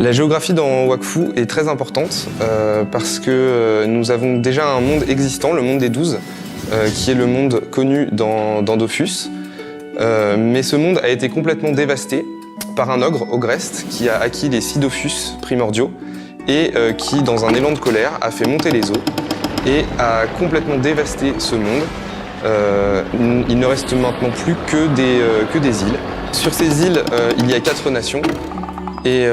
La géographie dans Wakfu est très importante parce que nous avons déjà un monde existant, le monde des 12, qui est le monde connu dans Dofus. Mais ce monde a été complètement dévasté par un ogre, Ogrest, qui a acquis les 6 Dofus primordiaux et qui, dans un élan de colère, a fait monter les eaux et a complètement dévasté ce monde. Il ne reste maintenant plus que des îles. Sur ces îles, il y a 4 nations et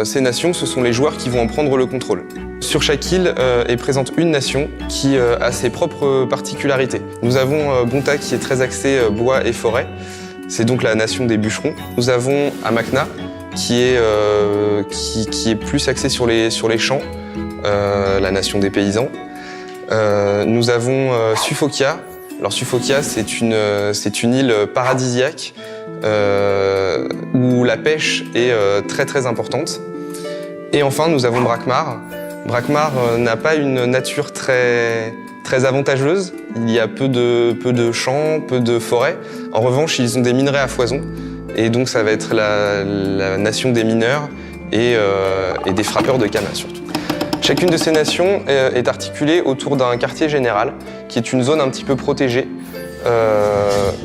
ces nations, ce sont les joueurs qui vont en prendre le contrôle. Sur chaque île est présente une nation qui a ses propres particularités. Nous avons Bonta qui est très axé bois et forêt, c'est donc la nation des bûcherons. Nous avons Amakna qui est plus axé sur les champs, la nation des paysans. Nous avons Sufokia. Alors Sufokia, c'est une île paradisiaque où la pêche est très très importante. Et enfin, nous avons Brakmar. Brakmar n'a pas une nature très avantageuse. Il y a peu de champs, peu de forêts. En revanche, ils ont des minerais à foison. Et donc ça va être la nation des mineurs et des frappeurs de canne surtout. Chacune de ces nations est articulée autour d'un quartier général, qui est une zone un petit peu protégée,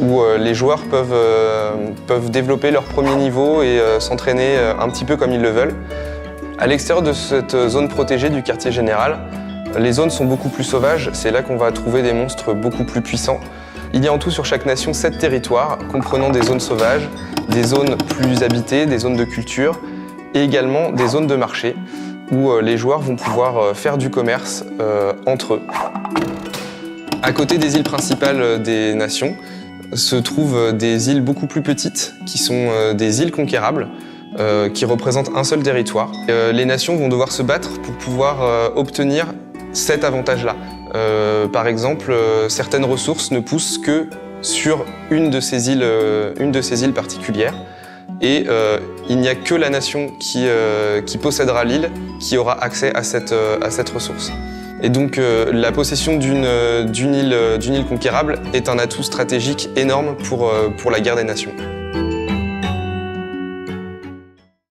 où les joueurs peuvent développer leur premier niveau et s'entraîner un petit peu comme ils le veulent. À l'extérieur de cette zone protégée du quartier général, les zones sont beaucoup plus sauvages, c'est là qu'on va trouver des monstres beaucoup plus puissants. Il y a en tout sur chaque nation 7 territoires, comprenant des zones sauvages, des zones plus habitées, des zones de culture, et également des zones de marché, où les joueurs vont pouvoir faire du commerce entre eux. À côté des îles principales des nations, se trouvent des îles beaucoup plus petites, qui sont des îles conquérables, qui représentent un seul territoire. Les nations vont devoir se battre pour pouvoir obtenir cet avantage-là. Par exemple, certaines ressources ne poussent que sur une de ces îles particulières. Et il n'y a que la nation qui possédera l'île qui aura accès à cette ressource. Et donc la possession d'une île conquérable est un atout stratégique énorme pour la guerre des nations.